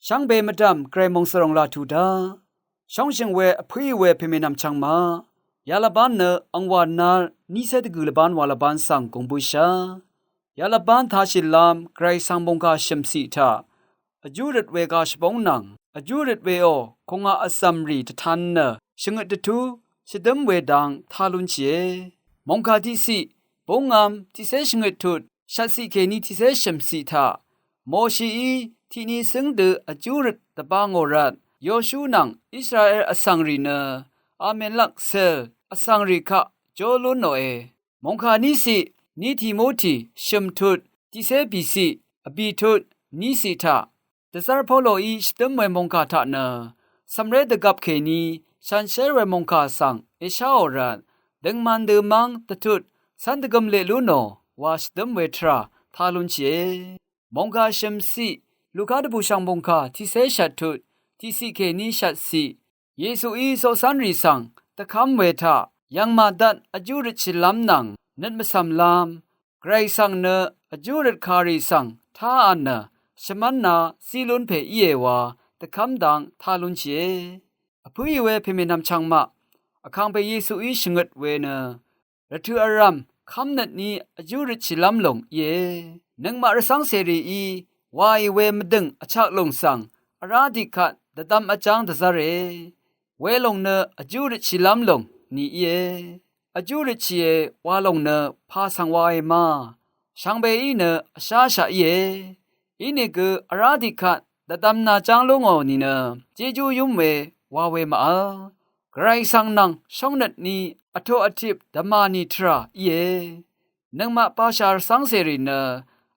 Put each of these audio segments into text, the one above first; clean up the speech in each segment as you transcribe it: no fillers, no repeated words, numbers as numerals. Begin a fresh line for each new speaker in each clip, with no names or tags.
ช่างเบมดำเกรมงสรงลาทูดาช่องเชิงเวอภุยเวเพเมนำช่างมายาลบานเนอังวานนานิเซตกุลบานวาลบานสังกงบุชายาลบานทาชิลามไกรสังบงกาชิมสีทาอจูรดเวกาชบงนังอจูรดเวโอคงอาอสัมรีตทันเนชงดทูชิดมเวดังทาลุนเชมงคาที่สิบงงามที่เสชงดทุดชัดสิเคนีที่เสชิมสีทาโมชีที่นี้ซึ่งเดอจูรดตะบางอรัดโยชูนังอิสราเอลอสังรีเนอาเมนลักเซลอสังรีคะโจลุนโนเอมงคานิสินิทิโมธีชิมทุดที่เสบีสิอบีทุดนิสิทาแต่ซาร์พอโลอีสตัมเวมงคาทาเนสำเร็จกับเคนีฉันเชรเวมงคาสังเอชาอรันดังมันเดมังตะทุดสันตกมเลลุโนวาสตัมเวทราทาลุนเชมงคาชิมสิลูกาดบูชังมงคาที่เสชัดทุดที่สิเคนีชัดสิเยซูอีโซสันริสังตะคำเวทายังมาดัดอจูริชิลัมนังนัดมาสัมลามไกรสังเนอจูริคาริสังท่าอันเนชมันนาซีลุนเพเยวาตะคำดังทาลุนเชอภุยเวเพเมนำชังมะอคังไปเยซูอีชงดเวเนระทืออารัมคำนัดนี้อจูริชิลัมลงเยนังมารสังเสรีอีวายเวมดึงอชักลงสังอาราดิคัดดดำอาจางดซาเรเวลงเนอจูริชิลัมลงนี่เยอจูริชิเอวาลงเนอพาสังวายมาช่างเบอีเนอชาชาเยอีนี่คืออาราดิคัดดดำนาจางลงอนี่เนเจจูยุมเววาเวมาไกรสังนังช่องนัดนี้อโทอทิบดมานิทราเยนังมาปาชาสังเสรีเน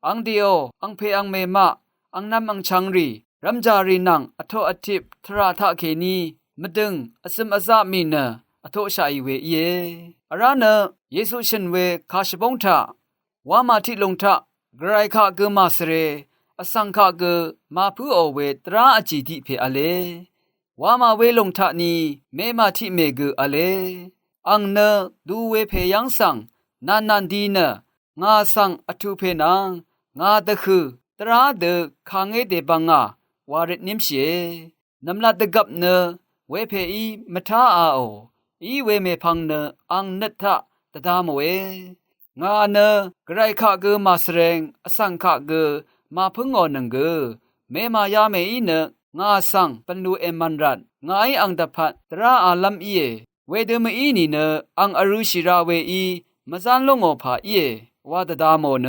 อังเดียวอังเพอังเมมะอังนำอังชังรีรัมจารีนังอโทอทิบทราทะเคนีมดึงอสมอซามีเนอโทชาอีเวเยอาราเนเยซูเชนเวคาชบงทาวามาทิลงทะไกรคะเกมาสเรอสังคะเกมาพูอเวตราอจิติเพอเลวามาเวลงทะนีเมมาทิเมเกอเลอังเนดูเวเพยังสังนันดีเนงาสังอทุเพนังงาตะคือตราเดคางเอเดบังงาวารินิมเชนำลาดกับเนเวเพอีมทาอาโออีเวเมพังเนอังนัทธะตะดามเวงาเนไกรคะเกมาสเรงอสังคะเกมาพึ่งอนังเกเมมายาเมอีเนงาสังปันดูเอมันรัดงาอังตะพัดตราอาลัมอีเวเดมอีนีเนอังอรุชิราเวอีมะซันลงอผาอีวาตะดามเน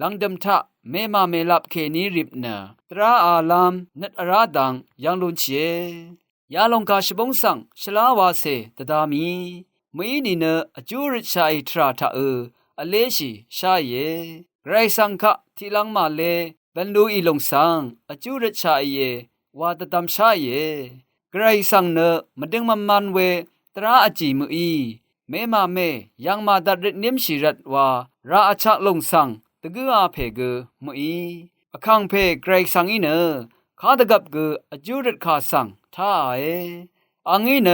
ลังดำทะเมมาเมลับเคนีริบเนตราอาลัมนัดอาราดังยังลุนเชยาลงกาชบงสังชลาวาเซตะดามีมอีนีเนอจูริชาอิทราทะอเลชิชาเยไกรสังคะทิลังมาเลบันดูอีลงสังอจูริชาเยวาตะตัมชาเยไกรสังเนมดึงมันเวตราอจิมุอีเมมาเมยังมาดัดรินิมชิรัดวาราอชักลงสังตะกืออาเพเกมุอีอคังเพไกรสังอีเนคาตะกับเกอจูริคาสังท่าเออังอีเน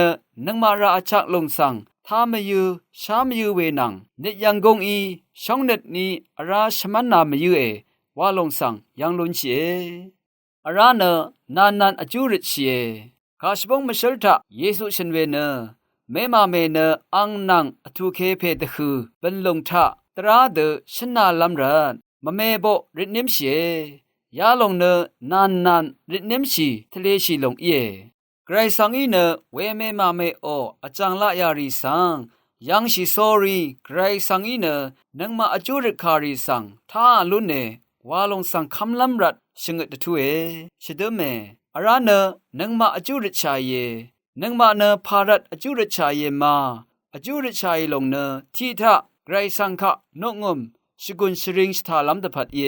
นังมาราอชักลงสังท้ามยูชามยูเวนังนิยังกงอีช่องเน็ตนี้อาราชมันนามยูเอวาลงสังยังลุนเชอาราเนนันอจูริเชคาชบงมชลทะเยซูเชนเวเนเมมาเมเนอังนังอทุเคเพตะคือเป็นลงทะตราเดชนาลัมรันมะเมโบรินิมเชยาลงเนนันรินิมชีทะเลชีลงเอไกรสังอีเนเวเมมาเมโออาจังละยารีสังยังชีซอรีไกรสังอีเนนังมาอจูริคารีสังท่าลุนเนวาลงสังคำลัมรัดชงดตะทุเอชดเมอาราเนนังมาอจูริชายเยนังมาเนพารัดอจูริชายเยมาอจูริชายลงเนทีทะไกรสังคะนงมสกุลสริงสถาลัมตะพัดเย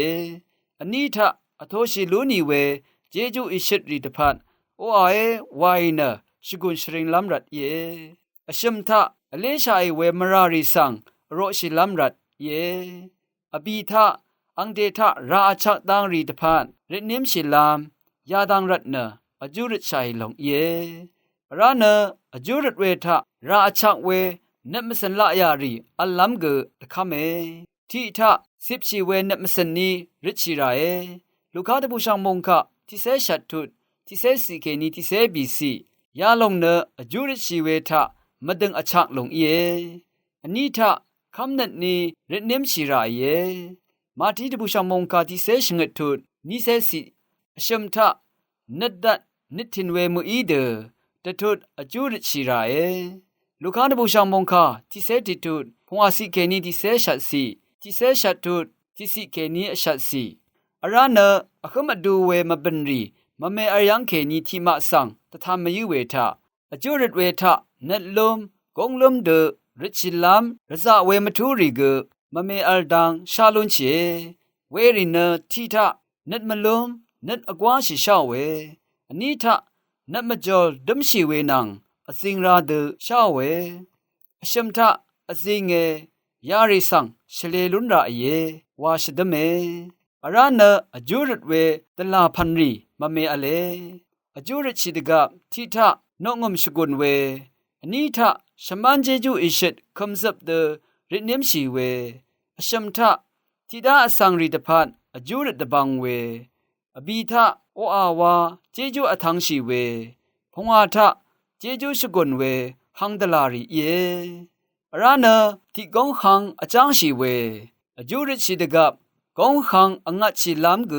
อันนี้ทะอโทชิลูนีเวเจจูอิชิตรีตะพัดโออาเอวายเนสกุลสริงลัมรัดเยอชิมทะอเลชายเวมราริสังโรชิลัมรัดเยอบีทะอังเดทะราชักดังรีตะพัดรินิมชิลามยาดังรัดเนอจูริชัยลงเยราเนอจูริเวทะราชักเวเนมสันละยารีอัลลัมเกตะคเมทีทะ10ชีเวเนมสันนีริชิราเอลูกาตะบูชังมงคะที่เสชัดทุด ที่เซสีเคนีที่เซบีสียาลงเนอจูริชีเวทะมะดึงอชักลงเยอันนี้ทะคำนั้นนี้เรนเนมชีราเยมาที่ตบุชามงคาที่เซชงตุดนิเซสีชมทะนัดดัดนิทินเวมุอีเดตตุดอจูริชีราเอลูกาตบุชามงคาที่เซติตุดพงอาสีเคนีที่เซชัดสีที่เซชัดตุดที่สีเคนีชัดสีอาราเนอขมาดูเวมาบันรีมะเมอยังเคนีที่มาสังตะทามยุเวทะอจุริตเวทะนัดลมกงลมเดริชิลามรซาเวมทุริกมะเมอัลดังชาลุนเชเวรินทีทะนัดมะลมนัดอกวาชิชาเวอันนี้ทะนัดมะจอลดัมชีเวนังอสิงราเดชาเวอชัมทะอสิงเงยาริสังเชเลลุนราเยวาชดเมอาราเนอจูริตเวตลาพันรีมะเมอเลอจูริตชิดกะทิทะนองมชกุนเวอันนี้ทะชมันเจจูอิชิตคัมซับเดริเนมชีเวอชัมทะทิดาอสังรีตพันอจูริตตบังเวอบีทะโออาวาเจจูอทังชีเวพงอาทะเจจูชกุนเวหังดลารีเยอาราเนทิกงหังอจังชีเวอจูริตชิดกะกงหังอังัดชิลามก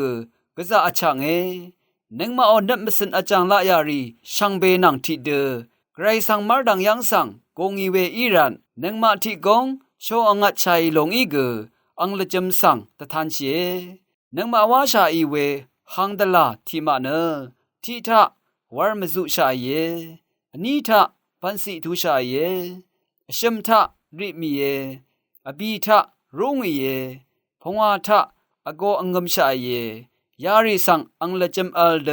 กะซาอชังเอนึงมาอนับมสินอาจางละยารีช่างเบนังทิเดไกรสังมาดังยังสังกงอีเวอีรันนึงมาทิกงโชอังัดชัยลงอีกอังละจำสังตะทันเชนึงมาวาชาอีเวหังดลาทิมาเนทิทะวารมซุชาเยอนีทะปันสิทุชาเยอชัมทะริมีเยอบีทะรุงเยพงวาทะอโกอังกมชาเยยาริสังอังละจำอัลเด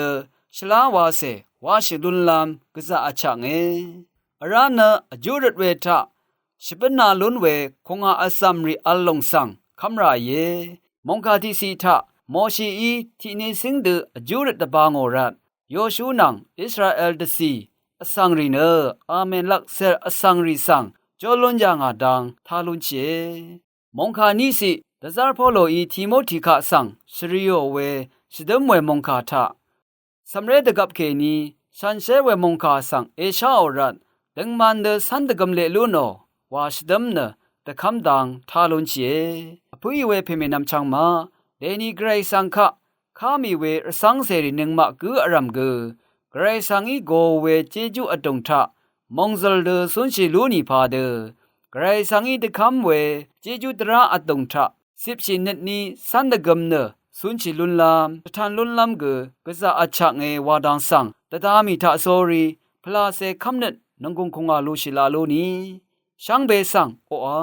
ชลาวาเซวาชิลุนลามกะซาอชังเออารานะอจูริตเวทะชิปนาลุนเวคงอาอัสซัมรีอัลลงสังคัมราเยมงคาทิสีทะโมชีอีที่นิสิงเดอจูริตตะบางโอรัตโยชูนังอิสราเอลดสีอสังรีเนอาเมนลักเซอสังรีสังจอลุนจางาดังทาลุนเชมงคานิสิดะซาร์พอโลอีทิโมธีคะสังชริโยเวชิดมเวมงคาทะสัมเรดกับเคนีชันเชเวมงคาสังเอชาอรันดังมันเดสันดกมเลลุโนวาชิดมเนตะคำดังทาลุนเชอพุยเวเพเมนัมชังมาเดนีเกรสังคะข้ามีเวรสังเสรินึงมะกืออรัมกือเกรสังอีโกเวเจจูอตงทะมงซลเดสุนชิลูนีพาเดเกรสังอีตะคำเวเจจูตระอตงทะสิบชินนนี้สันดกมเนสุนชิลุนลามตะทันลุนลามกกะซาอชักเงวาดังสังตะตามีทะโซรีพลาเซคัมเนนงกงคงอาลูชิลาโลนีช่างเบสังโออา